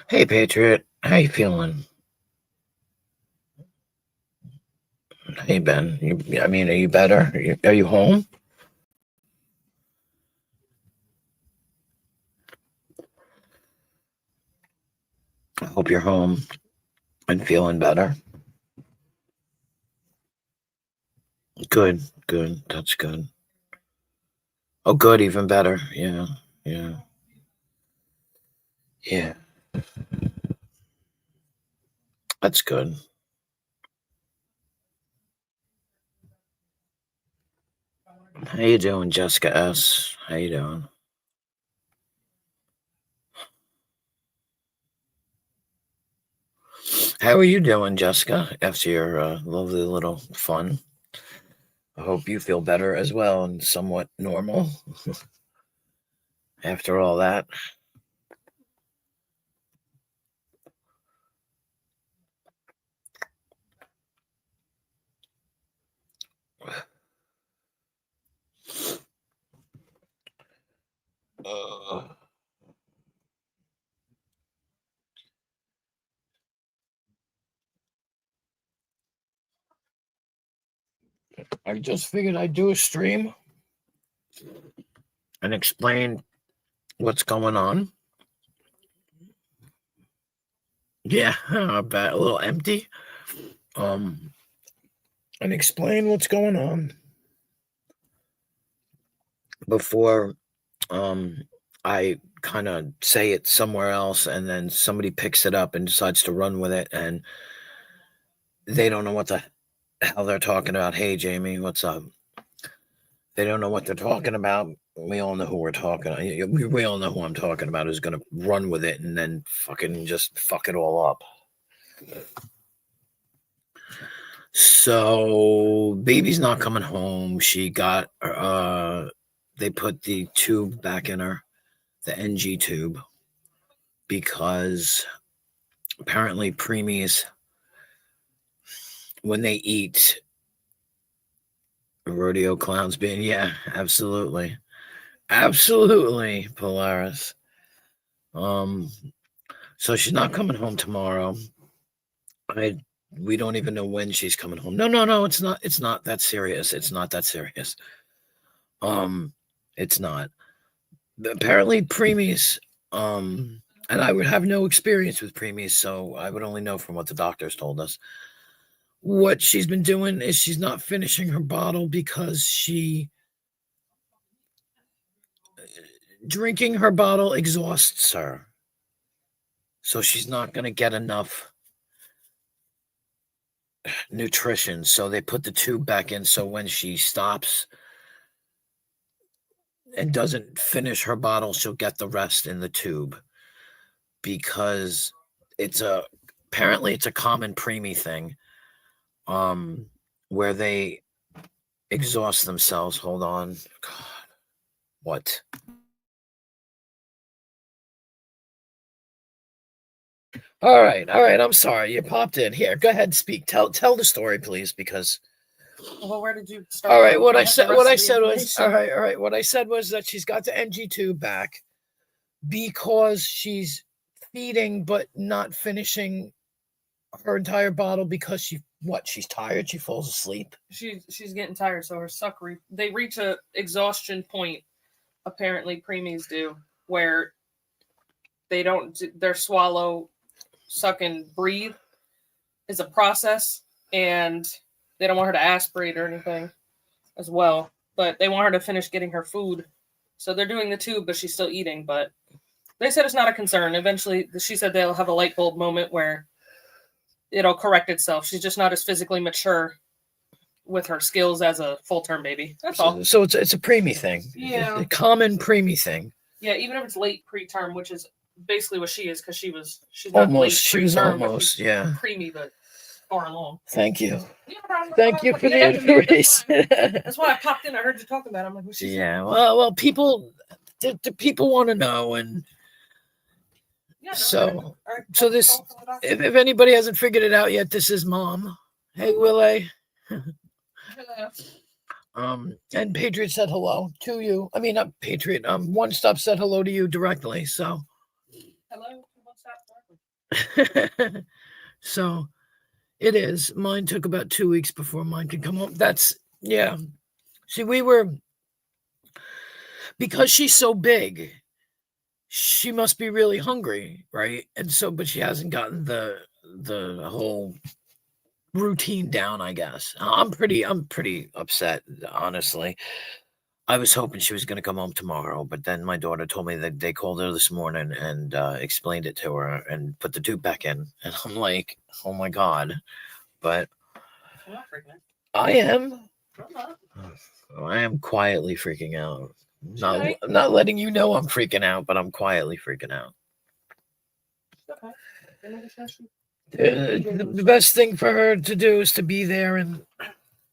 Hey, Patriot. How you feeling? Hey, Ben. Are you better? Are you home? I hope you're home and feeling better. Good, good. That's good. Oh, good. Even better. Yeah, yeah, yeah. That's good. How you doing, Jessica S? How you doing? How are you doing, Jessica? After your lovely little fun, I hope you feel better as well and somewhat normal after all that. Uh, I just figured I'd do a stream and explain what's going on. Yeah, a little empty. Um, and explain what's going on before um I kind of say it somewhere else, and then somebody picks it up and decides to run with it, and they don't know what the hell they're talking about. Hey, Jamie, what's up? They don't know what they're talking about. We all know who we're talking. We all know who I'm talking about. Who's gonna run with it and then fucking just fuck it all up. So baby's not coming home. She got they put the tube back in her, the NG tube, because apparently preemies, when they eat, rodeo clowns being, yeah, absolutely. Absolutely, Polaris. Um so she's not coming home tomorrow. I We don't even know when she's coming home. No, it's not that serious. It's not that serious. Um it's not. Apparently preemies, and I would have no experience with preemies, so I would only know from what the doctors told us. What she's been doing is she's not finishing her bottle because drinking her bottle exhausts her. So she's not going to get enough nutrition. So they put the tube back in, so when she stops and doesn't finish her bottle, she'll get the rest in the tube, because it's a apparently it's a common preemie thing, um where they exhaust themselves. Hold on. God, what? All right. I'm sorry. You popped in. Here, go ahead, speak. Tell the story, please, because Well, where did you start? all right, from? what I have the said rest what of I the said was information. all right. What I said was that she's got the NG2 back because she's feeding but not finishing her entire bottle because she's tired, she falls asleep. She's getting tired, so her they reach a exhaustion point. Apparently, preemies do, where their swallow, suck, and breathe is a process, and they don't want her to aspirate or anything as well. But they want her to finish getting her food, so they're doing the tube, but she's still eating. But they said it's not a concern. Eventually, she said they'll have a light bulb moment where it'll correct itself. She's just not as physically mature with her skills as a full term baby. That's all. So it's a preemie thing. Yeah. A common preemie thing. Yeah, even if it's late preterm, which is basically what she is, because she's not Almost. late She was preterm, almost, yeah. preemie, but far along. Thank you. Yeah, Thank you for the information. That's why I popped in. I heard you talking about it. I'm like, what's she saying? Yeah. Well, people, the people want to know, and Yeah, no, so I so this, call from the doctor. if anybody hasn't figured it out yet, this is Mom. Hey, Willie. And Patriot said hello to you. I mean, not Patriot. One Stop said hello to you directly. So Hello, One Stop. So it is. Mine took about 2 weeks before mine could come home. That's, yeah. See, because she's so big, she must be really hungry, right? And so, but she hasn't gotten the whole routine down, I guess. I'm pretty upset, honestly. I was hoping she was going to come home tomorrow, but then my daughter told me that they called her this morning and explained it to her and put the tube back in. And I'm like, oh my God. But I am. I am quietly freaking out. I'm not letting you know I'm freaking out, but I'm quietly freaking out. The best thing for her to do is to be there and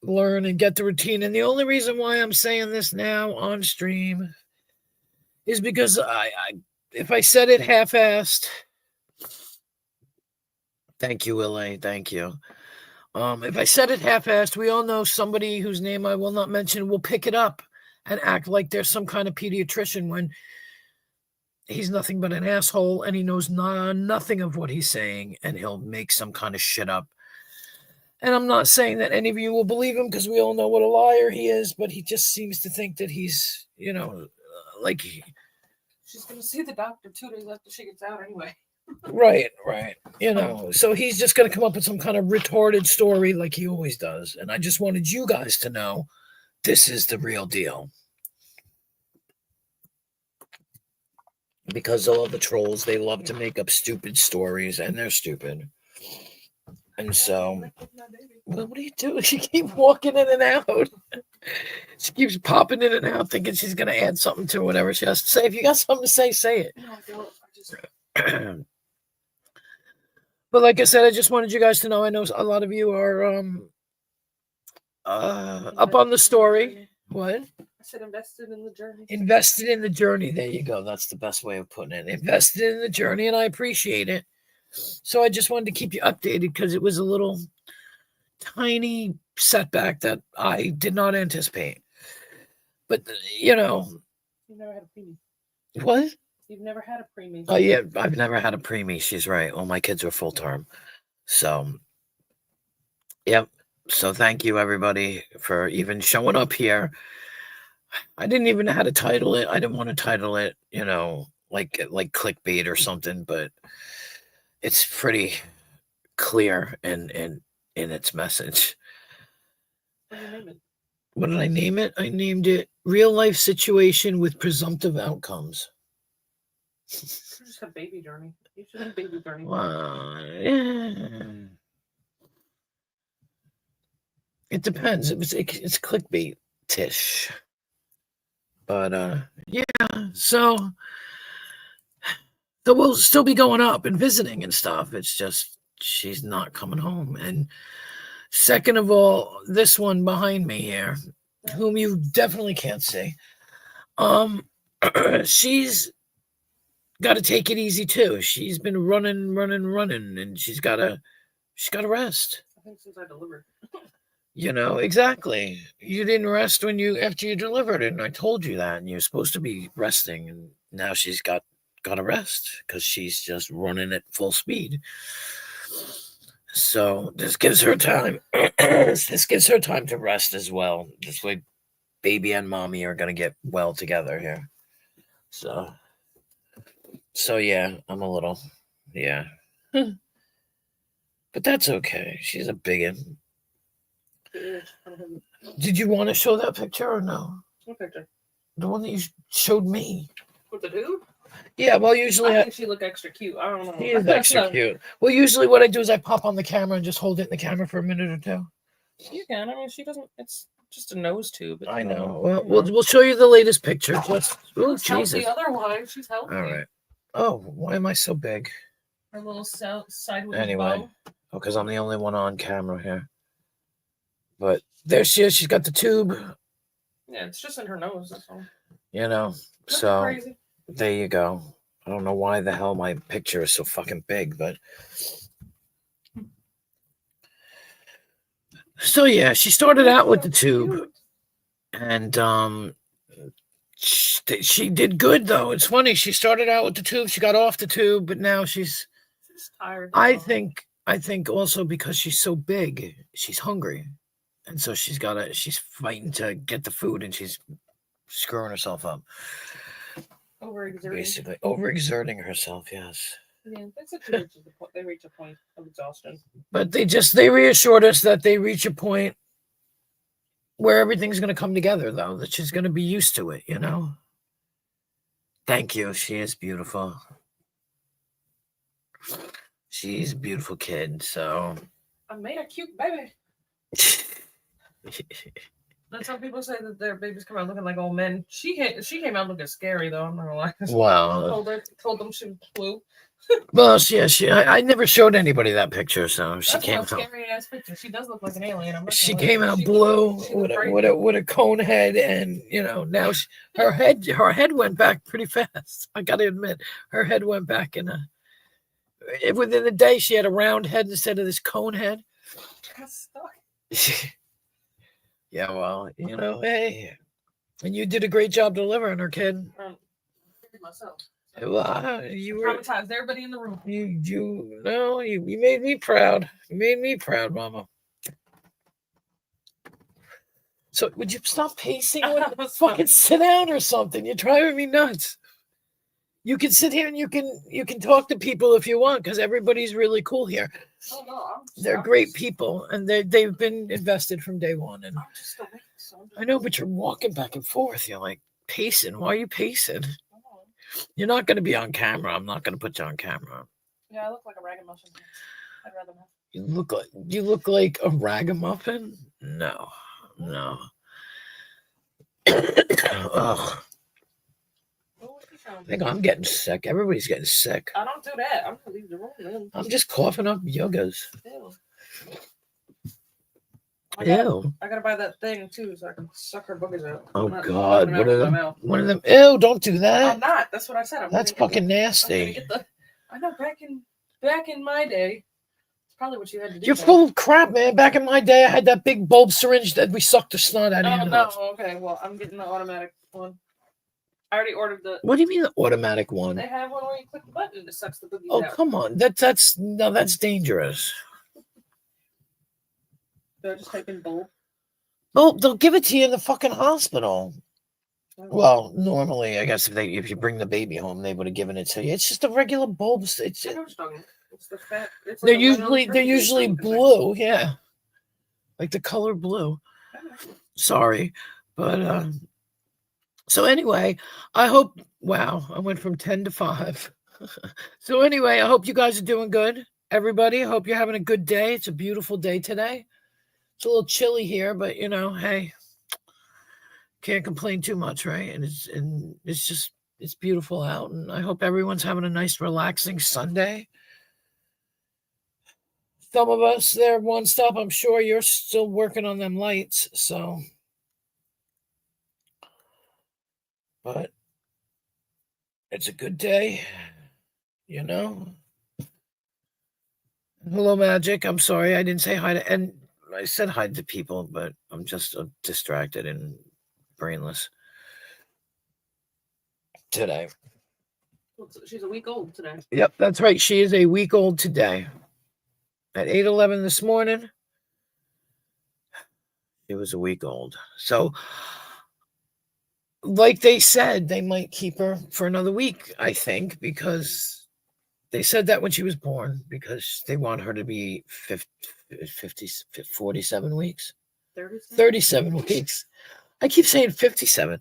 learn and get the routine. And the only reason why I'm saying this now on stream is because if I said it half-assed, thank you, Willie, thank you. If I said it half-assed, we all know somebody whose name I will not mention will pick it up and act like there's some kind of pediatrician when he's nothing but an asshole and he knows nothing of what he's saying, and he'll make some kind of shit up. And I'm not saying that any of you will believe him because we all know what a liar he is, but he just seems to think that he's, like... She's going to see the doctor 2 days after she gets out anyway. Right. So he's just going to come up with some kind of retarded story like he always does. And I just wanted you guys to know this is the real deal. Because all the trolls, they love to make up stupid stories, and they're stupid. And so, what are you doing? She keeps walking in and out. She keeps popping in and out, thinking she's going to add something to whatever she has to say. If you got something to say, say it. No, I don't. I just... But like I said, I just wanted you guys to know. I know a lot of you are up on the story. What? I said invested in the journey. Invested in the journey. There you go. That's the best way of putting it. Invested in the journey, and I appreciate it. So I just wanted to keep you updated because it was a little tiny setback that I did not anticipate. But, You've never had a preemie. What? You've never had a preemie. Oh, yeah. I've never had a preemie. She's right. All my kids were full term. So, yep. So thank you, everybody, for even showing up here. I didn't even know how to title it. I didn't want to title it, like clickbait or something, but it's pretty clear in its message. What did you name it? What did I name it? I named it Real Life Situation with Presumptive Outcomes. You just have baby journey. You should have baby journey. Yeah. It depends. It's clickbait-ish. But yeah, so we'll still be going up and visiting and stuff. It's just she's not coming home. And second of all, this one behind me here, whom you definitely can't see, she's got to take it easy too. She's been running, and she's got to rest. I think since I delivered. Exactly. You didn't rest after you delivered it, and I told you that, and you're supposed to be resting, and now she's got to rest because she's just running at full speed. So this gives her time. This gives her time to rest as well. This way, baby and mommy are gonna get well together here. So yeah, I'm a little, yeah. But that's okay. She's a biggin. Did you want to show that picture or no? What picture? The one that you showed me. With the dude? Yeah, well, usually I think she looked extra cute. I don't know. She is extra cute. Well, usually what I do is I pop on the camera and just hold it in the camera for a minute or two. You can. I mean, she doesn't. It's just a nose tube. I know. Well, we'll show you the latest picture. Oh, Jesus. Otherwise, she's healthy. All right. Oh, why am I so big? Her little sideways anyway. bow. Oh, because I'm the only one on camera here. But there she is. She's got the tube. Yeah, it's just in her nose. That's all. Nothing so crazy. There you go. I don't know why the hell my picture is so fucking big, but so yeah, she started out with the tube, and she did good though. It's funny. She started out with the tube. She got off the tube, but now she's tired. I think also because she's so big, she's hungry. And so she's fighting to get the food and she's screwing herself up. Overexerting. Basically, overexerting herself, yes. Yeah, they reach a point of exhaustion. But they reassured us that they reach a point where everything's going to come together, though, that she's going to be used to it, you know? Thank you. She is beautiful. She's a beautiful kid, so. I made a cute baby. And some people say that their babies come out looking like old men. She came out looking scary, though. I'm not gonna lie. Wow. Told them she was blue. Well, I never showed anybody that picture, so she That's came a scary ass picture. She does look like an alien. She came out blue with a cone head, and now her head went back pretty fast. I got to admit, her head went back within a day. She had a round head instead of this cone head. Yeah, well, hey, and you did a great job delivering her, kid. Myself. Well, you were traumatized everybody in the room. You made me proud. You made me proud, Mama. So would you stop pacing? Fucking sit down or something. You're driving me nuts. You can sit here and you can talk to people if you want, because everybody's really cool here. Oh no, they're great people, and they've been invested from day one. And I'm just awake, I know, but you're walking back and forth. You're like pacing. Why are you pacing? You're not going to be on camera. I'm not going to put you on camera. Yeah, I look like a ragamuffin. I'd rather not. You look like a ragamuffin? No. Ugh. I think I'm getting sick. Everybody's getting sick. I don't do that. I'm gonna leave the room then. I'm just coughing up yogas. Ew. I gotta buy that thing too, so I can suck her boogers out. Oh God! What are them? One of them? Ew! Don't do that. I'm not. That's what I said. That's fucking nasty. I know. Back in my day, it's probably what you had to do. You're full of crap, man. Back in my day, I had that big bulb syringe that we sucked the snot out of. Oh no! Okay, well, I'm getting the automatic one. I already ordered the. What do you mean the automatic one? They have one where you click the button and it sucks the boogies out. Oh come on! That's dangerous. They're just taking bulb. Oh, they'll give it to you in the fucking hospital. Well, normally, I guess if you bring the baby home, they would have given it to you. It's just a regular bulb. It's the fat. It's they're usually blue, yeah, like the color blue. Sorry, but so anyway, I hope. Wow, I went from 10 to 5. So anyway, I hope you guys are doing good, everybody. I hope you're having a good day. It's a beautiful day today. It's a little chilly here, but hey, can't complain too much, right? And it's beautiful out, and I hope everyone's having a nice, relaxing Sunday. Some of us, they're one stop. I'm sure you're still working on them lights, so. But it's a good day, Hello, Magic. I'm sorry I didn't say hi to, and I said hi to people, but I'm just distracted and brainless today. She's a week old today. Yep, that's right. She is a week old today. At 8:11 this morning, she was a week old. So, like they said, they might keep her for another week, I think, because they said that when she was born, because they want her to be 47 weeks. 37 weeks. I keep saying 57.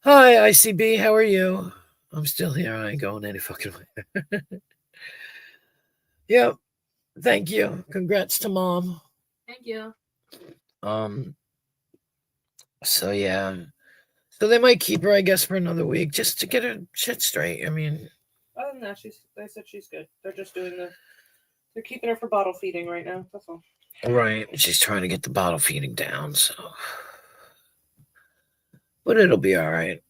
Hi, ICB. How are you? I'm still here. I ain't going any fucking way. Yep. Thank you. Congrats to Mom. Thank you. So yeah. So they might keep her, I guess, for another week just to get her shit straight. I mean, other than that, they said she's good. They're just they're keeping her for bottle feeding right now. That's all. Right. She's trying to get the bottle feeding down, so. But it'll be all right.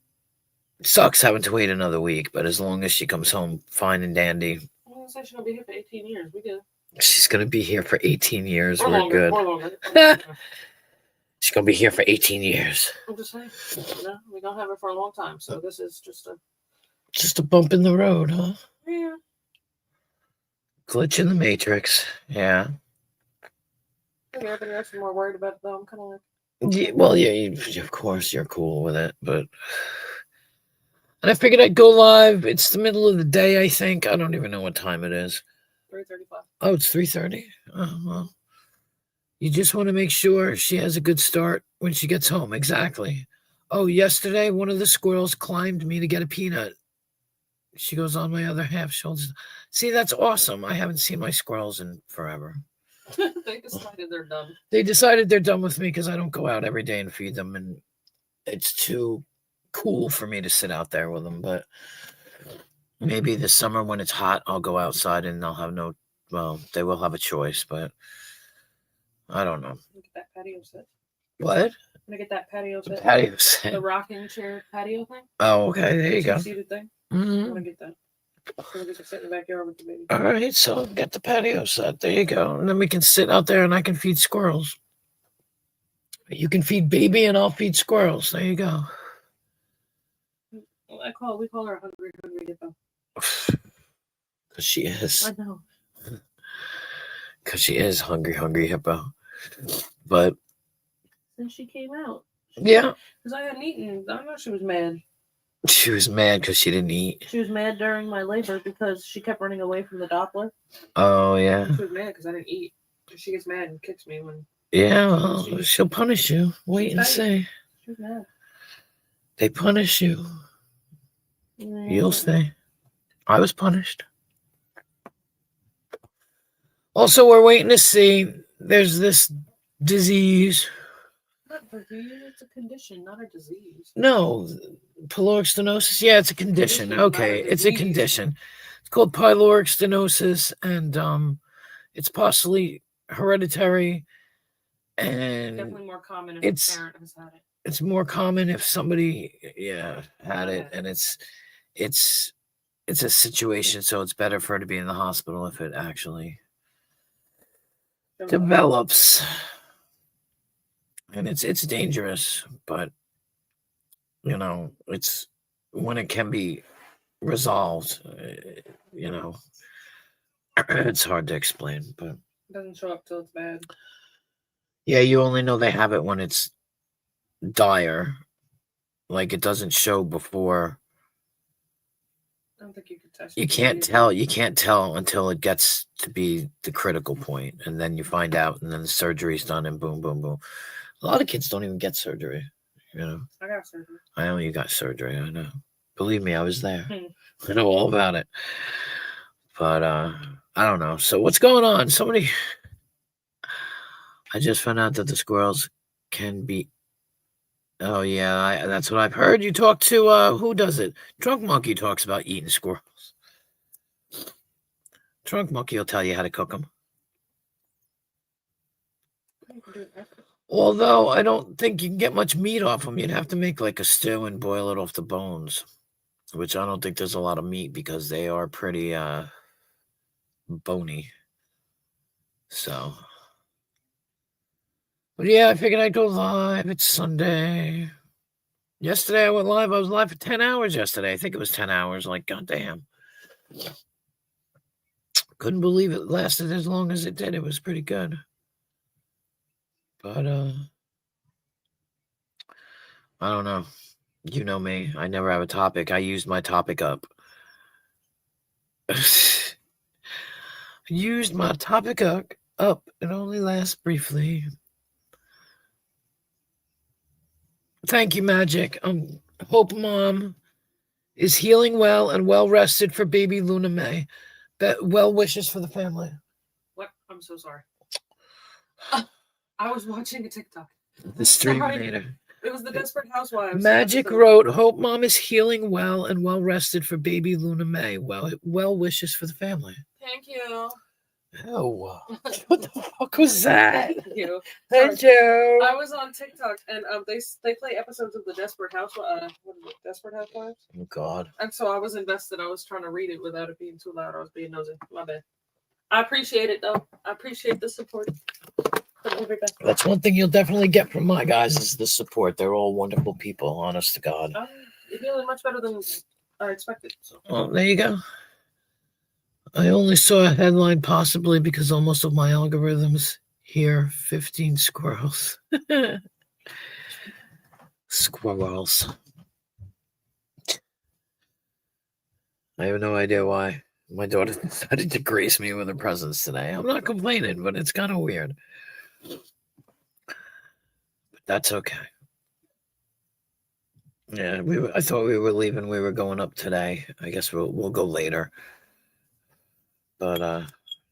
It sucks having to wait another week, but as long as she comes home fine and dandy. I'm going to say she's going to be here for 18 years. We good. She's going to be here for 18 years. We're longer, good. More longer. She's going to be here for 18 years. I'm just saying. We're going to have her for a long time, so this is just a bump in the road, huh? Yeah. Glitch in the matrix. Yeah. I think everybody else is more worried about it, though. I'm kind of like, Yeah, well, yeah, of course you're cool with it, but and I figured I'd go live. It's the middle of the day, I think. I don't even know what time it is. 3:35. Oh, it's 3:30. Oh, well, you just want to make sure she has a good start when she gets home. Exactly. Oh, yesterday one of the squirrels climbed me to get a peanut. She goes on my other half shoulders. See, that's awesome. I haven't seen my squirrels in forever. They decided they're done. They decided they're done with me because I don't go out every day and feed them, and it's too cool for me to sit out there with them. But maybe this summer when it's hot, I'll go outside and they'll have no. Well, they will have a choice, but I don't know. Get that patio set. What? I'm gonna get that patio The set. patio set. The rocking chair patio thing. Oh, okay. There you go. Two-seated thing. Mm-hmm. I want to get that. So we can sit in the backyard with the baby. All right, so get the patio set. There you go. And then we can sit out there and I can feed squirrels. You can feed baby and I'll feed squirrels. There you go. We call her hungry hippo. Because she is. I know. Because she is hungry hippo. But Since she came out. Yeah. Because I hadn't eaten. I know she was mad. She was mad because she didn't eat. She was mad during my labor because she kept running away from the Doppler. Oh, yeah. She was mad because I didn't eat. She gets mad and kicks me when. Yeah, well, she'll punish you. Wait and see. She was mad. They punish you. You'll stay. I was punished. Also, we're waiting to see. There's this disease. Not disease, it's a condition, not a disease. No, pyloric stenosis. Yeah, it's a condition. Okay, it's a condition. It's called pyloric stenosis, and it's possibly hereditary. And definitely more common if a parent has had it. It's more common if somebody, had it, and it's a situation. So it's better for her to be in the hospital if it actually develops. And it's dangerous, but it's when it can be resolved. It's hard to explain, but it doesn't show up till it's bad. Yeah, you only know they have it when it's dire. Like it doesn't show before. I don't think you can test. You can't tell. You can't tell until it gets to be the critical point, and then you find out, and then the surgery's done, and boom, boom, boom. A lot of kids don't even get surgery. I got surgery. I know you got surgery. I know. Believe me, I was there. I know all about it. But I don't know. So what's going on? I just found out that the squirrels can be. Oh yeah, that's what I've heard. You talk to who does it? Drunk Monkey talks about eating squirrels. Drunk Monkey will tell you how to cook them. Although I don't think you can get much meat off them. You'd have to make like a stew and boil it off the bones, which I don't think there's a lot of meat because they are pretty bony. So, but yeah, I figured I'd go live. It's Sunday. Yesterday I went live. I was live for 10 hours yesterday. I think it was 10 hours. Like, goddamn. Couldn't believe it lasted as long as it did. It was pretty good. But, I don't know. You know me. I never have a topic. I used my topic up. Used my topic up. It only lasts briefly. Thank you, Magic. Hope Mom is healing well and well rested for baby Luna May. Well wishes for the family. What? I'm so sorry. I was watching a TikTok. The Streamator. It was the Desperate Housewives. Magic wrote, "Hope Mom is healing well and well rested for baby Luna May. Well wishes for the family." Thank you. Oh, what the fuck was that? Thank you. Thank you. I was on TikTok and they play episodes of the Desperate Housewives. What is it? Desperate Housewives? Oh God. And so I was invested. I was trying to read it without it being too loud. I was being nosy. My bad. I appreciate it though. I appreciate the support. That's one thing you'll definitely get from my guys is the support. They're all wonderful people, honest to God. You're feeling much better than I expected. So. Well, there you go. I only saw a headline possibly because almost of my algorithms here 15 squirrels. Squirrels. I have no idea why. My daughter decided to grace me with her presents today. I'm not complaining, but it's kind of weird. But that's okay. Yeah, I thought we were leaving. We were going up today. I guess we'll go later. But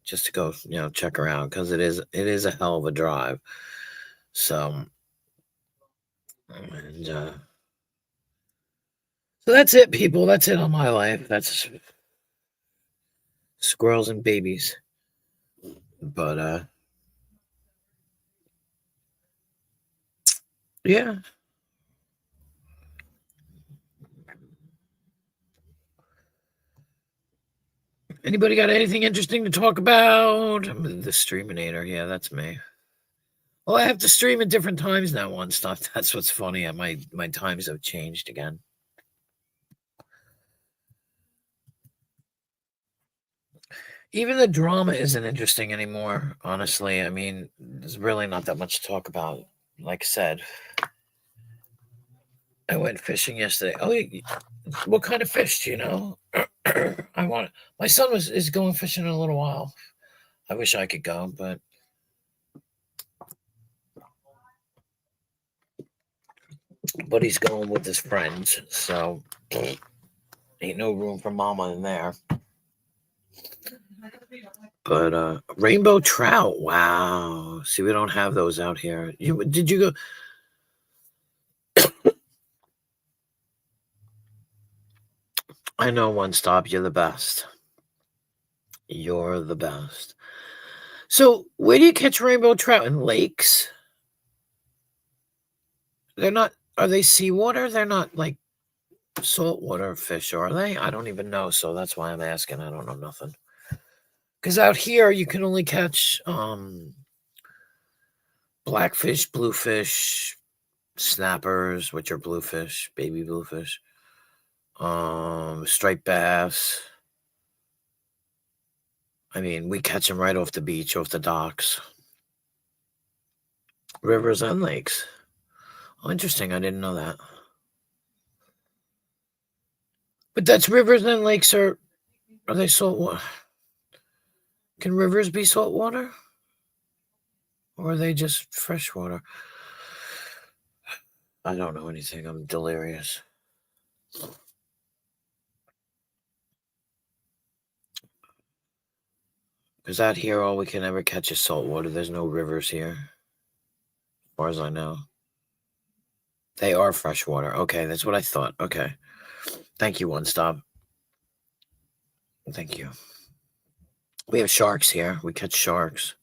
just to go, check around because it is a hell of a drive. So and so that's it, people. That's it on my life. That's squirrels and babies. But yeah. Anybody got anything interesting to talk about? The Streaminator, yeah, that's me. Well, I have to stream at different times now on stuff. That's what's funny. My times have changed again. Even the drama isn't interesting anymore, honestly. I mean, there's really not that much to talk about. Like I said, I went fishing yesterday. Oh, what kind of fish do you know? I want. My son is going fishing in a little while. I wish I could go, but he's going with his friends, so ain't no room for mama in there. But rainbow trout, wow. See, we don't have those out here. Did you go? I know, One Stop, you're the best. You're the best. So, where do you catch rainbow trout? In lakes? They're not. Are they seawater? They're not like saltwater fish, are they? I don't even know. So that's why I'm asking. I don't know nothing. Because out here you can only catch blackfish, bluefish, snappers, which are bluefish, baby bluefish, striped bass. I mean, we catch them right off the beach, off the docks, rivers and lakes. Oh, interesting. I didn't know that. But that's rivers and lakes are they saltwater? Can rivers be saltwater? Or are they just freshwater? I don't know anything. I'm delirious. Because out here, all we can ever catch is saltwater. There's no rivers here, as far as I know. They are freshwater. Okay, that's what I thought. Okay. Thank you, One Stop. Thank you. We have sharks here. We catch sharks.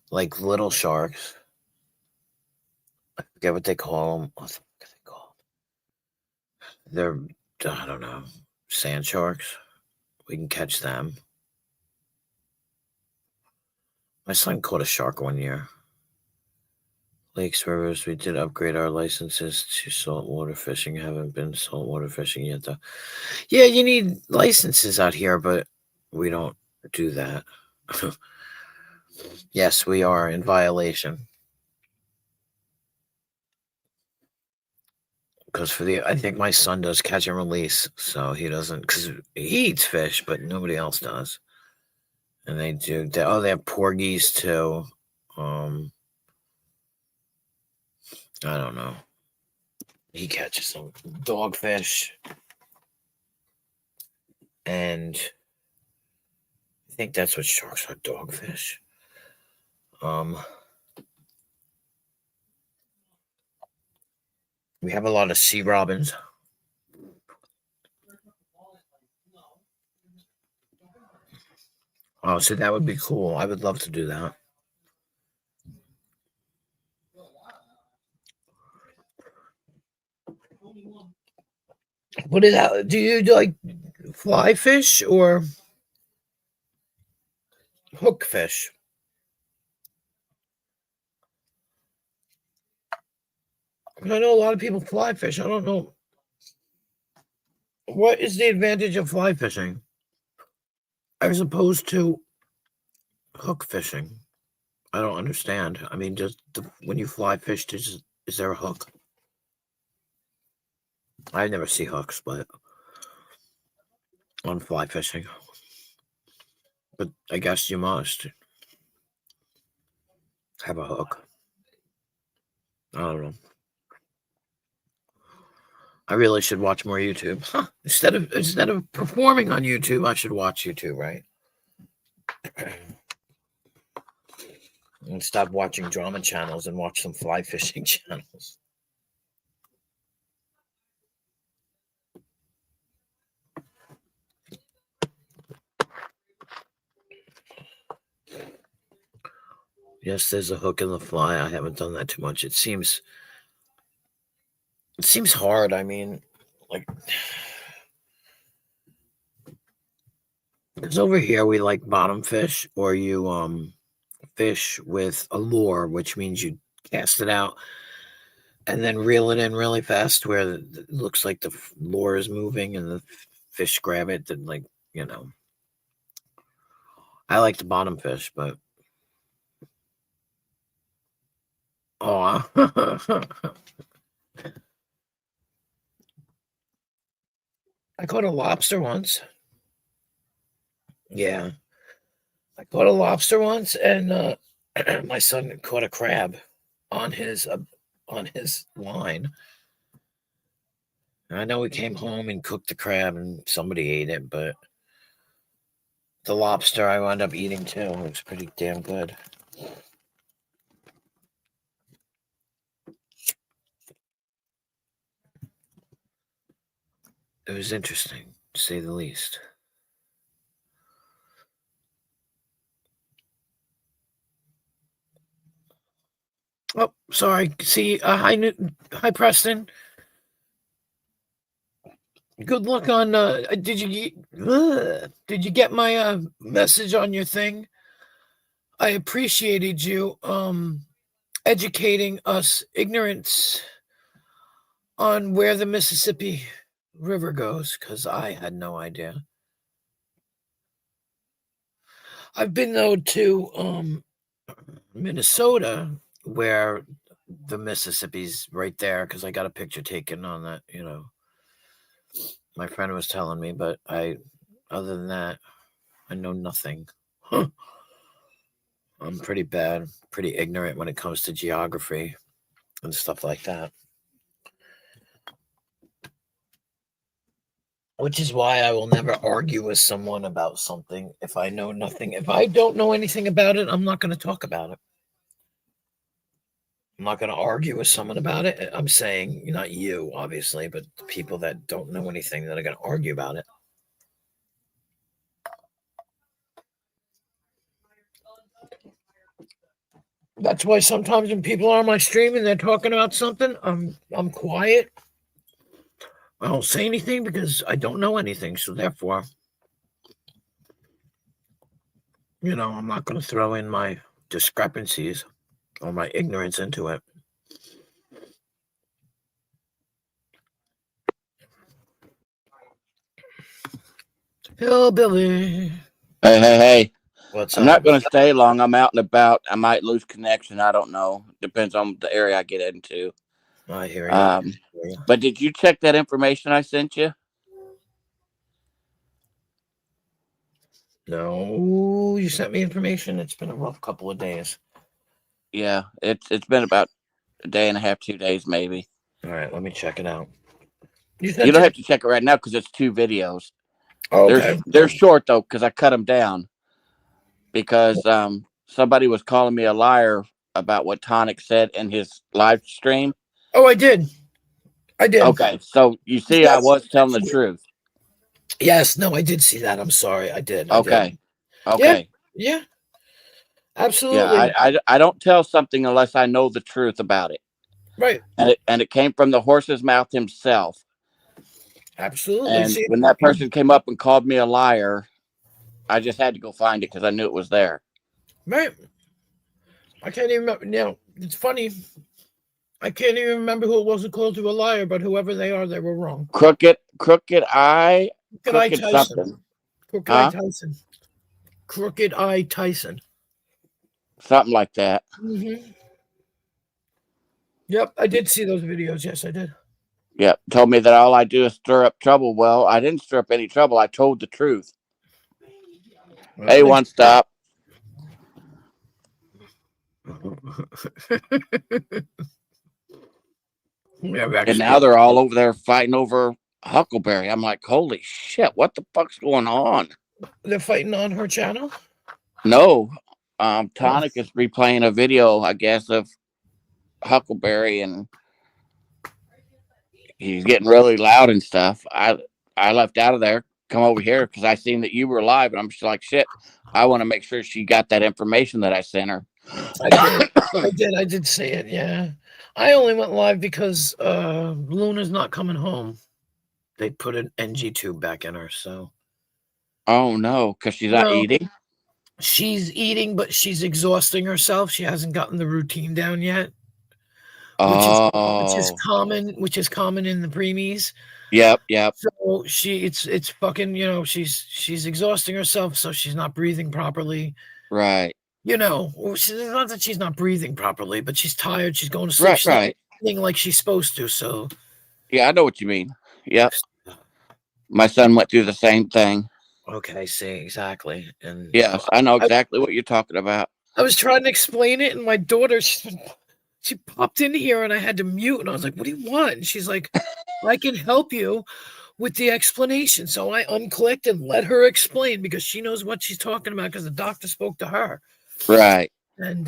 Like little sharks. I forget what they call them. What the fuck are they called? They're, I don't know, sand sharks. We can catch them. My son caught a shark one year. Lakes, rivers, we did upgrade our licenses to saltwater fishing. Haven't been saltwater fishing yet, though. Yeah, you need licenses out here, but we don't do that. Yes, we are in violation. Because I think my son does catch and release, so he doesn't, because he eats fish, but nobody else does. And they do, they have porgies too. I don't know. He catches some dogfish, and I think that's what sharks are, dogfish. We have a lot of sea robins. Oh, so that would be cool. I would love to do that. What is that? Do you like fly fish or hook fish? I know a lot of people fly fish. I don't know. What is the advantage of fly fishing? as opposed to hook fishing? I don't understand. I mean, just when you fly fish, is there a hook? I never see hooks, but on fly fishing. But I guess you must have a hook. I don't know. I really should watch more YouTube. Huh. Instead of performing on YouTube, I should watch YouTube, right? And stop watching drama channels and watch some fly fishing channels. Yes, there's a hook in the fly. I haven't done that too much. It seems hard. I mean, like, because over here we like bottom fish, or you fish with a lure, which means you cast it out and then reel it in really fast, where it looks like the lure is moving and the fish grab it. And I like the bottom fish, but oh, I caught a lobster once. Yeah, I caught a lobster once, and my son caught a crab on his line. I know he came home and cooked the crab, and somebody ate it, but the lobster I wound up eating too. It was pretty damn good. It was interesting, to say the least. Oh, sorry. See, hi, Preston. Good luck on. Did you get my message on your thing? I appreciated you educating us ignorance on where the Mississippi River goes, because I had no idea. I've been though to Minnesota, where the Mississippi's right there, because I got a picture taken on that. My friend was telling me, but other than that, I know nothing. I'm pretty bad, pretty ignorant when it comes to geography and stuff like that. Which is why I will never argue with someone about something if I know nothing. If I don't know anything about it, I'm not going to talk about it. I'm not going to argue with someone about it. I'm saying, not you, obviously, but the people that don't know anything that are going to argue about it. That's why sometimes when people are on my stream and they're talking about something, I'm quiet. I don't say anything because I don't know anything. So therefore, I'm not going to throw in my discrepancies or my ignorance into it. Hello, Billy. Hey. What's I'm up? not going to stay long. I'm out and about. I might lose connection. I don't know. Depends on the area I get into. I hear you. But did you check that information I sent you? No, you sent me information. It's been a rough couple of days. Yeah, it's been about a day and a half, 2 days maybe. All right, let me check it out. You don't have to check it right now because it's 2 videos. Oh, okay. They're short though because I cut them down because somebody was calling me a liar about what Tonic said in his live stream. Oh, I did. Okay, so you see, I was telling the truth. Yes, no, I did see that. I'm sorry, I did. Okay. Yeah. Absolutely. Yeah, I don't tell something unless I know the truth about it. Right. And it came from the horse's mouth himself. Absolutely. And when that person came up and called me a liar, I just had to go find it because I knew it was there. Right. I can't even remember. It's funny. I can't even remember who it was who called you a liar, but whoever they are, they were wrong. Crooked Eye Tyson. something. Crooked Eye Tyson. Crooked Eye Tyson. something like that. Mm-hmm. Yep, I did see those videos. Yes, I did. Yep. Told me that all I do is stir up trouble. Well, I didn't stir up any trouble. I told the truth. Well, Hey, one stop. Yeah, And now they're all over there fighting over Huckleberry. I'm like, holy shit, what the fuck's going on? they're fighting on her channel. No, Tonic is replaying a video, I guess, of Huckleberry, and he's getting really loud and stuff. I left out of there, come over here because I seen that you were live, and I'm just like, shit. I want to make sure she got that information that I sent her. I did see it. Yeah, I only went live because Luna's not coming home. They put an NG tube back in her, so. Oh no, because she's not eating. She's eating, but she's exhausting herself. She hasn't gotten the routine down yet. Which is common, in the preemies. Yep. So it's fucking, she's exhausting herself, so she's not breathing properly. Right. It's not that she's not breathing properly, but she's tired. She's going to sleep. She's Right. not eating like she's supposed to. So yeah, I know what you mean. Yep. My son went through the same thing. Okay, see, exactly. And yes, I know exactly what you're talking about. I was trying to explain it, and my daughter, she popped in here, and I had to mute, and I was like, what do you want? And she's like, I can help you with the explanation. So I unclicked and let her explain because she knows what she's talking about because the doctor spoke to her. Right. And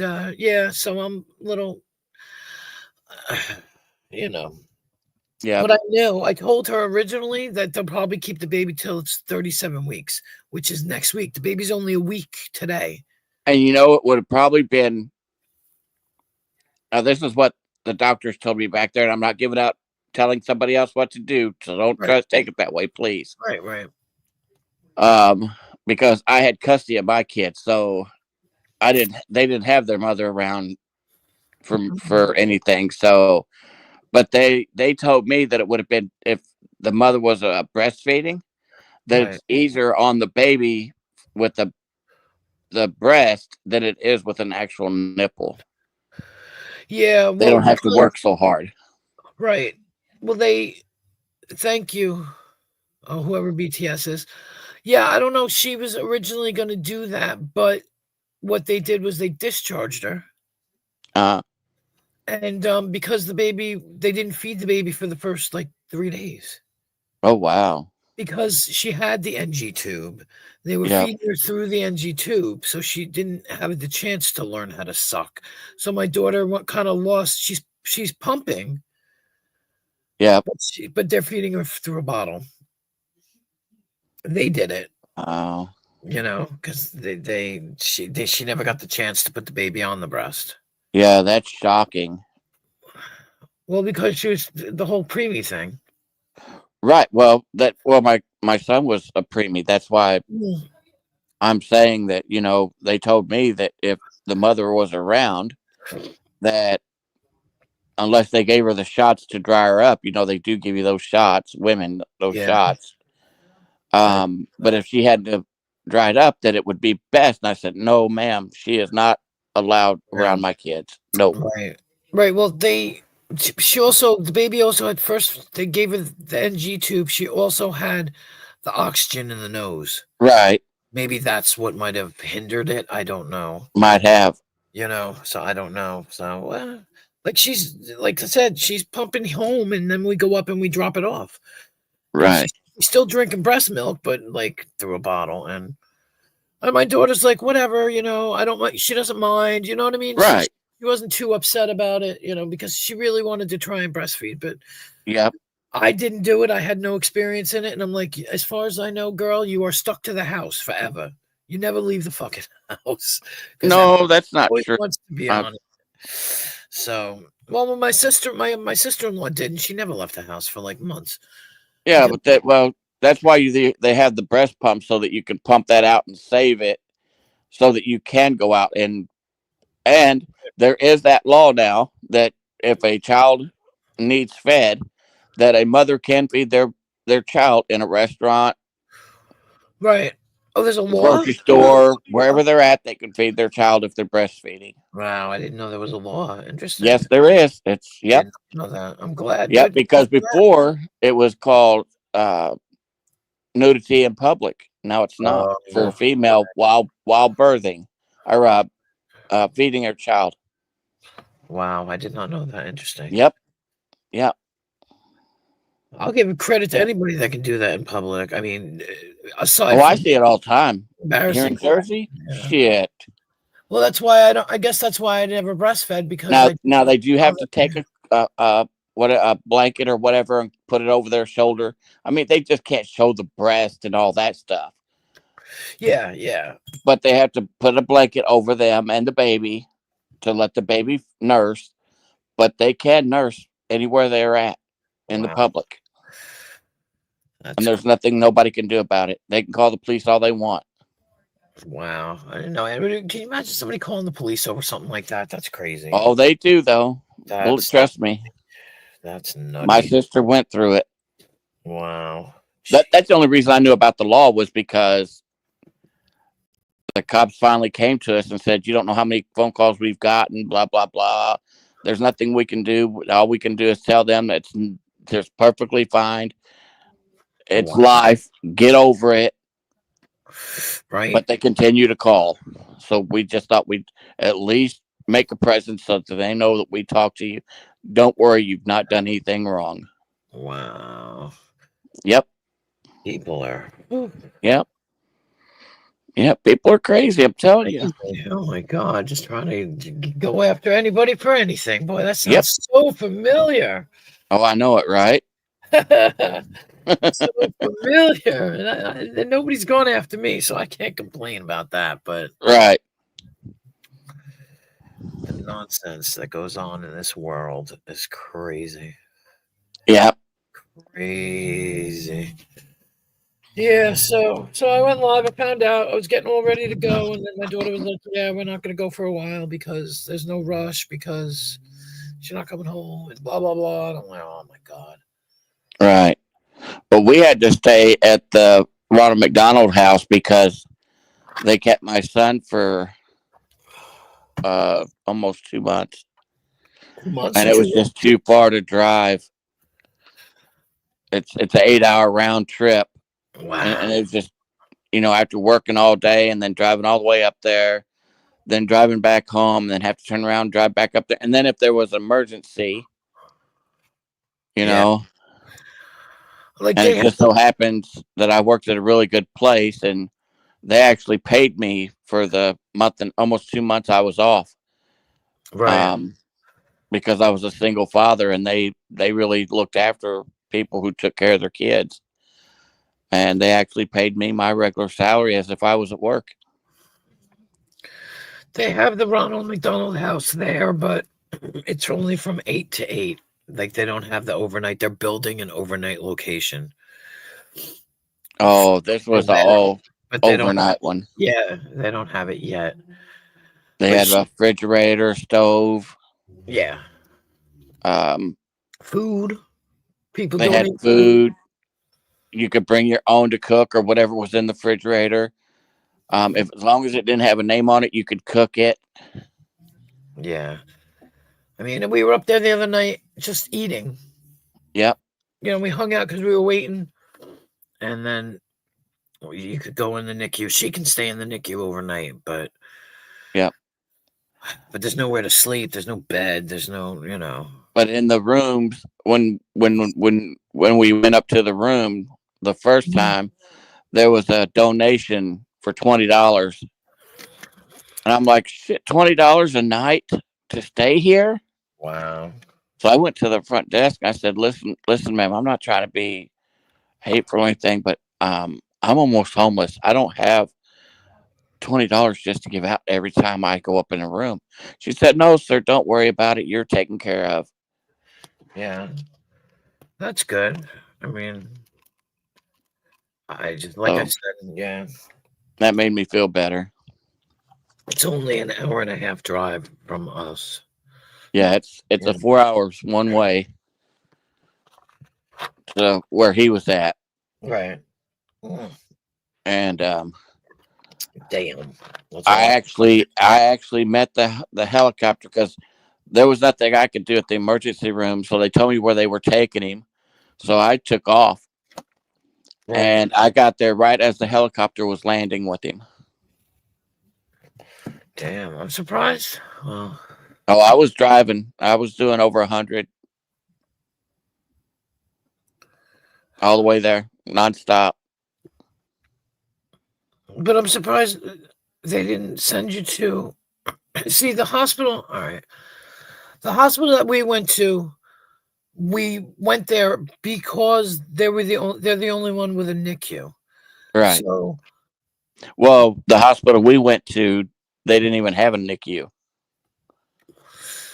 so I'm a little, Yeah. But I told her originally that they'll probably keep the baby till it's 37 weeks, which is next week. The baby's only a week today. And it would have probably been. Now, this is what the doctors told me back there, and I'm not telling somebody else what to do, so don't try to take it that way, please. Right. Because I had custody of my kids, so they didn't have their mother around for anything. So, but they told me that it would have been if the mother was breastfeeding, that it's easier on the baby with the breast than it is with an actual nipple. Yeah, well, they don't have to work so hard. Right. Well, thank you, whoever BTS is. Yeah, I don't know. She was originally going to do that, but what they did was they discharged her. And because they didn't feed the baby for the first 3 days. Oh, wow. Because she had the NG tube. They were feeding her through the NG tube, so she didn't have the chance to learn how to suck. So my daughter kind of lost. She's pumping. Yeah. But they're feeding her through a bottle. They did it. Oh. Because she never got the chance to put the baby on the breast. Yeah, that's shocking. Well, because she was the whole preemie thing. Right. Well, my son was a preemie. That's why I'm saying that, they told me that if the mother was around, that unless they gave her the shots to dry her up, they do give you those shots, women, those shots. But if she had to dry it up, that it would be best. And I said, no, ma'am, she is not allowed around my kids. No. Right. Well, the baby also had they gave her the NG tube. She also had the oxygen in the nose. Right. Maybe that's what might have hindered it. I don't know. Might have. So I don't know. So, she's, like I said, she's pumping home and then we go up and we drop it off. Right. She's still drinking breast milk, but through a bottle. And my daughter's like, whatever, I don't mind. She doesn't mind. You know what I mean? Right. She wasn't too upset about it, because she really wanted to try and breastfeed. But yep. I didn't do it. I had no experience in it. And I'm like, as far as I know, girl, you are stuck to the house forever. You never leave the fucking house. No, that's not true. Wants to be on it. So, well, my sister-in-law did, and she never left the house for months. Yeah, but that's why they have the breast pump so that you can pump that out and save it, so that you can go out and there is that law now that if a child needs fed, that a mother can feed their child in a restaurant. Right. Oh, there's a The law? grocery store, wherever they're at, they can feed their child if they're breastfeeding. Wow, I didn't know there was a law. Interesting. Yes, there is. It's yep, Didn't know that. I'm glad. yep. Good. Because before it was called nudity in public. Now it's not for a Oh, female while birthing or feeding her child. wow, I did not know that. Interesting. Yep, yep, I'll give credit to yep. anybody that can do that in public. I mean, aside Oh, I from see it all the time here in embarrassing. Jersey. Yeah. Shit. Well, that's why I don't. I guess that's why I never breastfed because Now they do know have to take a blanket or whatever and put it over their shoulder. I mean, they just can't show the breast and all that stuff. yeah, yeah. But they have to put a blanket over them and the baby to let the baby nurse. But they can nurse anywhere they're at in the Wow, public, and that's there's nothing nobody can do about it. They can call the police all they want. wow. I didn't know. I mean, can you imagine somebody calling the police over something like that? That's crazy. Oh, they do though. Well, That's trust me, that's my nutty. sister went through it. Wow. That's the only reason I knew about the law was because the cops finally came to us and said, "You don't know how many phone calls we've gotten. Blah blah blah. There's nothing we can do. All we can do is tell them that it's just perfectly fine. It's Wow. life. Get over it." Right. But they continue to call, so we just thought we'd at least make a presence so that they know that we talk to you. Don't worry, you've not done anything wrong. Wow. Yep, People are yep, yep. People are crazy. I'm telling you. crazy. Oh my God. Just trying to go after anybody for anything. Boy, that Yep. sounds so familiar. Oh, I know it, right? So familiar. And nobody's gone after me, so I can't complain about that. But Right. the nonsense that goes on in this world is crazy. Yep. Crazy. Yeah, so I went live. I found out I was getting all ready to go, and then my daughter was like, "Yeah, we're not going to go for a while because there's no rush because she's not coming home and blah blah blah." And I'm like, "Oh my God." Right. But we had to stay at the Ronald McDonald House because they kept my son for almost 2 months, Months and that it you was just too far to drive. It's an 8 hour round trip, wow. and it was just after working all day and then driving all the way up there, then driving back home, and then have to turn around, drive back up there, and then if there was an emergency, Yeah. Like and they it have just so happens that I worked at a really good place, and they actually paid me for the month and almost 2 months I was off. right. Because I was a single father, and they really looked after people who took care of their kids, and they actually paid me my regular salary as if I was at work. They have the Ronald McDonald House there, but it's only from 8 to 8. Like they don't have the overnight. They're building an overnight location. Oh, this was all But they don't. overnight one. Yeah, they don't have it yet. They had a refrigerator, stove. Yeah, Um, food. People they had donate food. You could bring your own to cook or whatever was in the refrigerator. If as long as it didn't have a name on it, you could cook it. Yeah, I mean, we were up there the other night just eating. Yep. We hung out because we were waiting, and then you could go in the NICU. She can stay in the NICU overnight, but Yep. But there's nowhere to sleep. There's no bed. There's no. But in the rooms, when we went up to the room the first time, there was a donation for $20, and I'm like, shit, $20 a night to stay here. Wow. So I went to the front desk. I said, listen, ma'am, I'm not trying to be hateful or anything, but I'm almost homeless. I don't have $20 just to give out every time I go up in a room. She said, no, sir, don't worry about it. You're taken care of. Yeah. That's good. I mean, I just like I said, yeah. That made me feel better. It's only an hour and a half drive from us. Yeah, it's a 4 hours one way to where he was at. Right. And Damn. That's a I lot. actually met the helicopter because there was nothing I could do at the emergency room. So they told me where they were taking him. So I took off, Right. and I got there right as the helicopter was landing with him. Damn, I'm surprised. Well, Oh, I was driving. I was doing over 100 all the way there, nonstop. but I'm surprised they didn't send you to see the hospital. All right. The hospital that we went there because they're the only one with a NICU. Right. So Well, the hospital we went to, they didn't even have a NICU.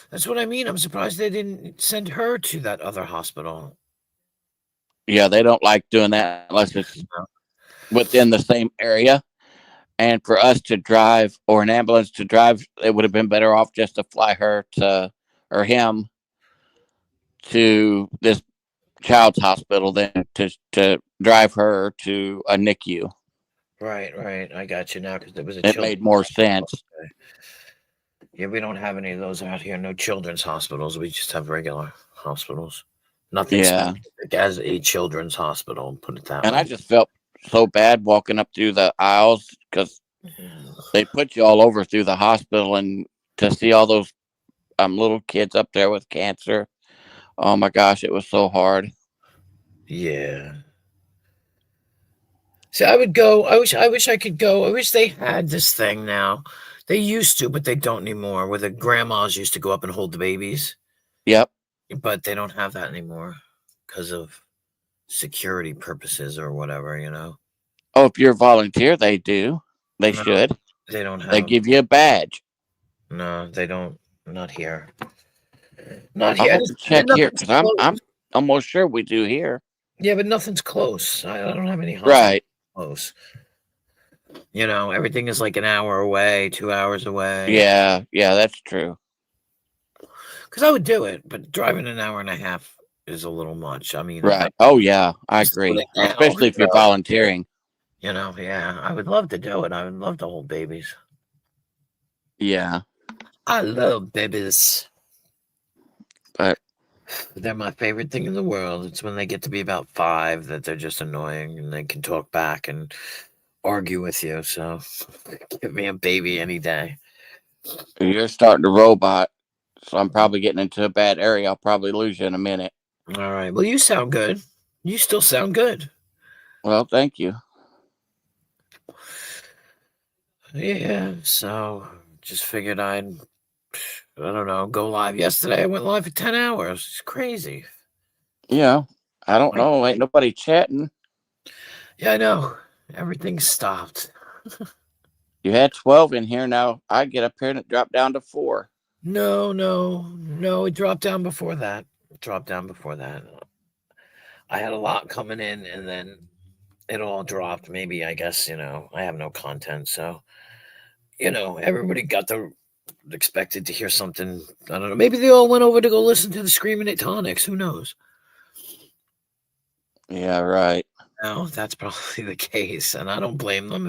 that's what I mean. I'm surprised they didn't send her to that other hospital. Yeah, they don't like doing that unless it's within the same area. And for us to drive or an ambulance to drive, it would have been better off just to fly her to or him to this child's hospital than to drive her to a NICU. Right. I got you now because there was a It made children's more hospital. sense. Okay. Yeah, we don't have any of those out here. No children's hospitals. We just have regular hospitals. Nothing Yeah. specific as a children's hospital. Put it that And way. I just felt so bad walking up through the aisles because they put you all over through the hospital, and to see all those little kids up there with cancer. Oh my gosh, it was so hard. Yeah. See, I would go. I wish I could go. I wish they had this thing now. They used to, but they don't anymore. Where the grandmas used to go up and hold the babies, Yep. but they don't have that anymore because of security purposes or whatever. Oh, if you're a volunteer, they do. They No, should. they don't They have. give you a badge. No, they don't. Not here. Not I'll here. have to check here Nothing's because close. I'm almost sure we do here. Yeah, but nothing's close. I don't have any hospitals Right. close. Everything is like an hour away, 2 hours away. Yeah. Yeah, that's true. Because I would do it, but driving an hour and a half is a little much. I mean, Right. Oh yeah, I slow agree. it down, Especially if you're volunteering. Yeah, I would love to do it. I would love to hold babies. Yeah. I love babies. But They're my favorite thing in the world. It's when they get to be about 5 that they're just annoying and they can talk back and argue with you. So give me a baby any day. you're starting to robot, so I'm probably getting into a bad area. I'll probably lose you in a minute. All right. Well, you sound good. You still sound good. Well, thank you. Yeah. So just figured I don't know, go live. Yesterday I went live for 10 hours. It's crazy. Yeah. I don't know. Ain't nobody chatting. Yeah, I know. Everything stopped. You had 12 in here. Now I get up here and it dropped down to 4. No. It dropped down before that. I had a lot coming in and then it all dropped. Maybe, I guess, I have no content. So, everybody got expected to hear something. I don't know. Maybe they all went over to go listen to the Screaming at Tonics. Who knows? Yeah, right. No, that's probably the case. And I don't blame them.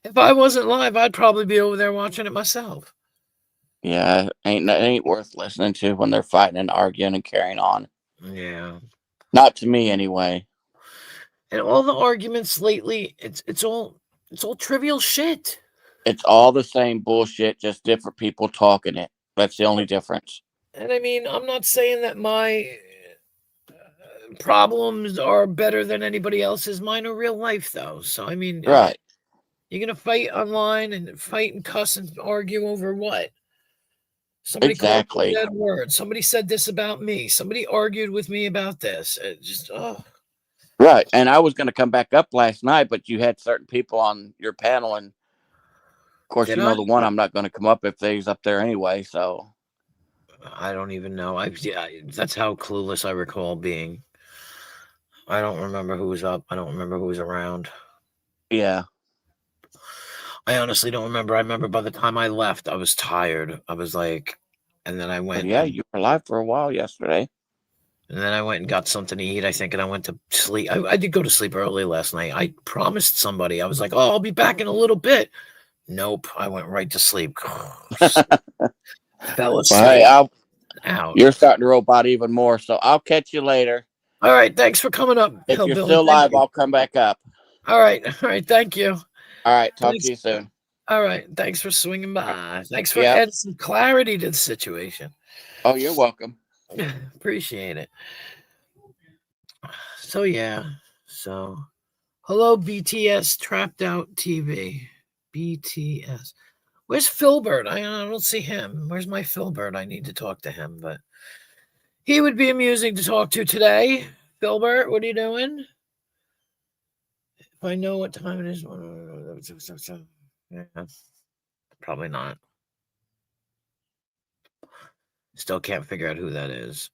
If I wasn't live, I'd probably be over there watching it myself. Yeah, it ain't worth listening to when they're fighting and arguing and carrying on. Yeah. Not to me, anyway. And all the arguments lately, it's all trivial shit. It's all the same bullshit, just different people talking it. That's the only difference. And I mean, I'm not saying that my problems are better than anybody else's. Mine are real life, though. So I mean, Right. you're gonna fight online and fight and cuss and argue over what? Somebody called me Exactly. a bad word. Somebody said this about me. Somebody argued with me about this. It just Right. And I was going to come back up last night, but you had certain people on your panel. And of course, Did you know, I? the one I'm not going to come up if they's up there anyway. So I don't even know. That's how clueless I recall being. I don't remember who was up. I don't remember who was around. yeah. I honestly don't remember. I remember by the time I left, I was tired. I was like, and then I went. Yeah, you were live for a while yesterday. And then I went and got something to eat, I think, and I went to sleep. I did go to sleep early last night. I promised somebody. I was like, oh, I'll be back in a little bit. Nope. I went right to sleep. Fell asleep. Hey, Out. you're starting to robot even more, so I'll catch you later. All right. Thanks for coming up, If you're Hillbilly. still Thank live, you. I'll come back up. All right. Thank you. All right. Talk Thanks. to you soon. All right. Thanks for swinging by. Thanks for Yep. adding some clarity to the situation. Oh, you're welcome. Appreciate it. So, yeah. So, hello, BTS Trapped Out TV. BTS. Where's Filbert? I don't see him. Where's my Filbert? I need to talk to him, but he would be amusing to talk to today. Filbert, what are you doing? If I know what time it is. Yeah, probably not. Still can't figure out who that is.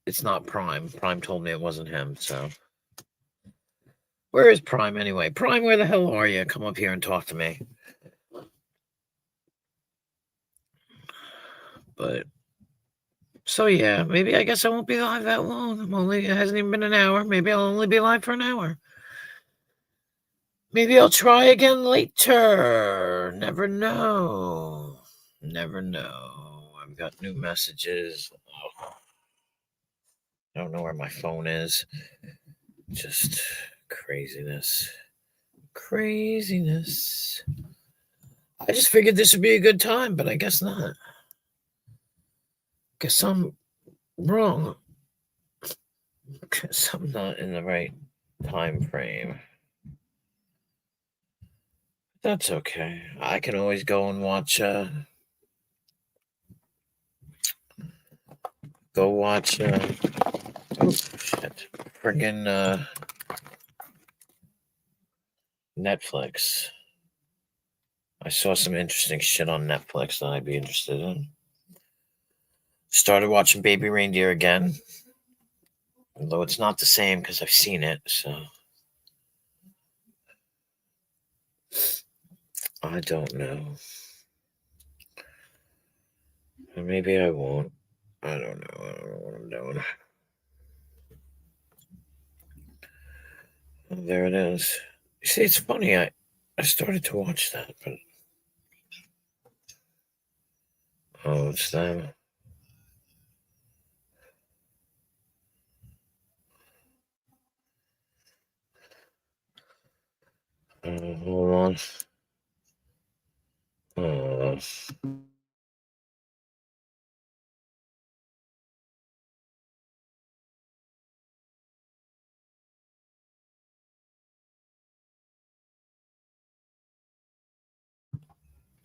It's not Prime. Prime told me it wasn't him, so. Where is Prime anyway? Prime, where the hell are you? Come up here and talk to me. But so yeah, maybe I guess I won't be live that long. It hasn't even been an hour. Maybe I'll only be live for an hour. Maybe I'll try again later. Never know. Never know. I've got new messages. Oh. I don't know where my phone is. Just craziness. Craziness. I just figured this would be a good time, but I guess not. Guess I'm wrong. Guess I'm not in the right time frame. That's okay. I can always go and watch oh shit. Friggin' Netflix. I saw some interesting shit on Netflix that I'd be interested in. Started watching Baby Reindeer again. Although it's not the same because I've seen it, so I don't know. Maybe I won't. I don't know. I don't know what I'm doing. Oh, there it is. You see, it's funny. I started to watch that, but oh, it's them. Hold on. Oh.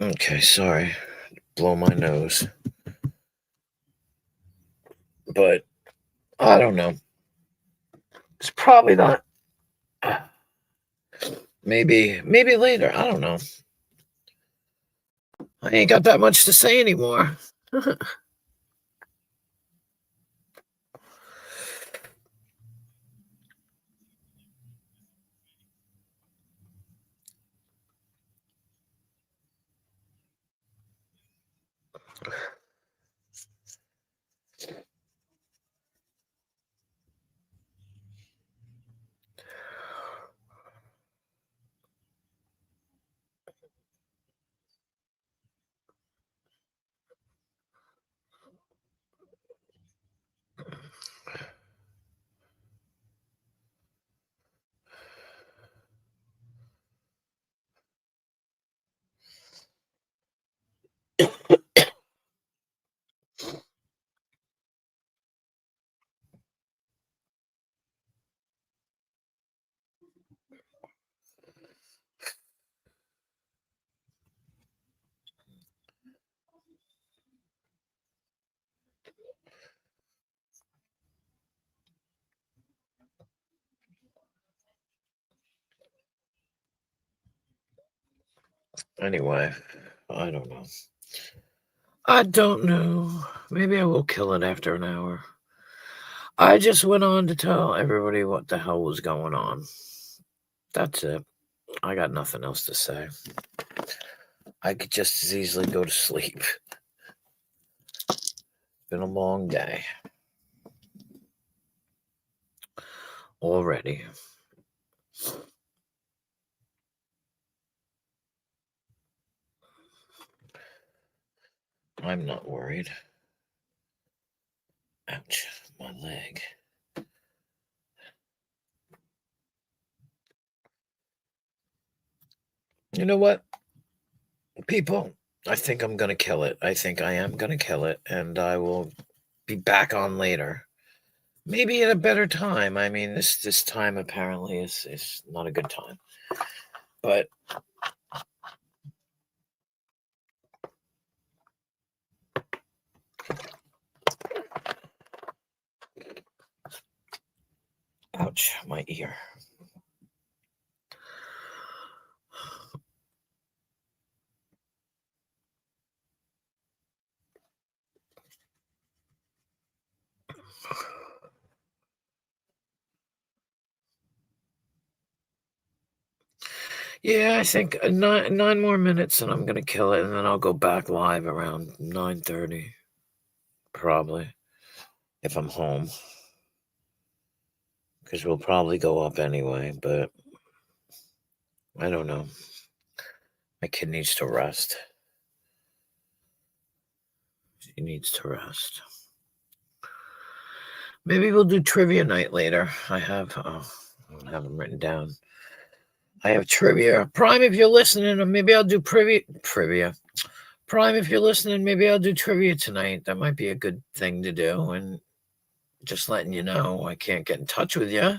Okay, sorry. Blow my nose. But I don't know. It's probably not. Maybe later. I don't know. I ain't got that much to say anymore. Anyway, I don't know. I don't know. Maybe I will kill it after an hour. I just went on to tell everybody what the hell was going on. That's it. I got nothing else to say. I could just as easily go to sleep. Been a long day. already. I'm not worried. Ouch, my leg. You know what, people? I think I'm going to kill it. I think I am going to kill it, and I will be back on later. Maybe at a better time. I mean, this time apparently is not a good time. But ouch, my ear. Yeah, I think nine more minutes and I'm gonna kill it, and then I'll go back live around 9:30, probably, if I'm home, because we'll probably go up anyway. But I don't know. My kid needs to rest. She needs to rest. Maybe we'll do trivia night later. I have them written down. I have trivia. Prime, if you're listening, or maybe I'll do trivia. Prime, if you're listening, maybe I'll do trivia tonight. That might be a good thing to do. And just letting you know, I can't get in touch with you.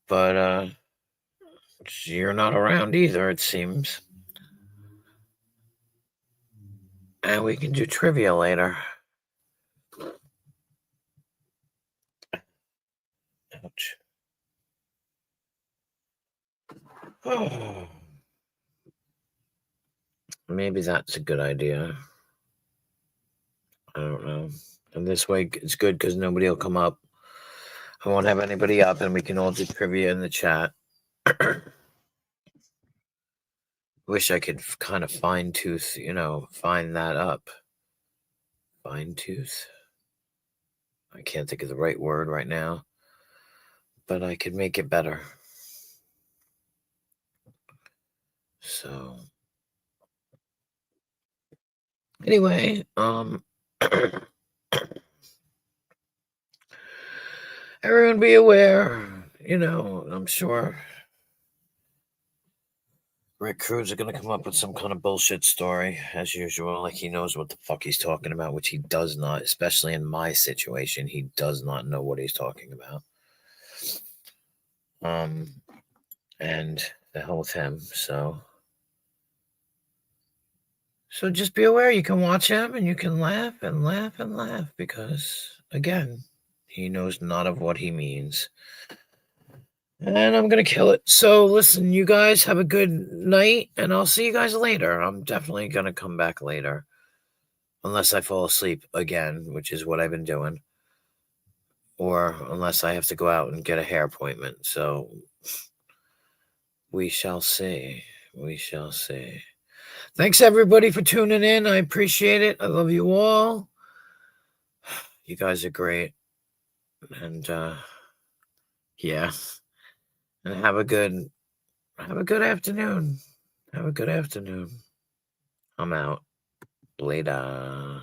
But you're not around either, it seems. And we can do trivia later. Ouch. Oh. Maybe that's a good idea. I don't know. And this way it's good because nobody will come up. I won't have anybody up, and we can all do trivia in the chat. Wish I could kind of fine tooth, find that up. Fine tooth. I can't think of the right word right now, but I could make it better. So anyway, everyone be aware, I'm sure Rick Cruz are going to come up with some kind of bullshit story, as usual, like he knows what the fuck he's talking about, which he does not, especially in my situation. He does not know what he's talking about. And the hell with him. So just be aware. You can watch him and you can laugh and laugh and laugh because, again, he knows not of what he means. And I'm going to kill it. So listen, you guys have a good night, and I'll see you guys later. I'm definitely going to come back later. Unless I fall asleep again, which is what I've been doing. Or unless I have to go out and get a hair appointment. So we shall see. We shall see. Thanks, everybody, for tuning in. I appreciate it. I love you all. You guys are great. And, yeah. And have a good afternoon. Have a good afternoon. I'm out. Later.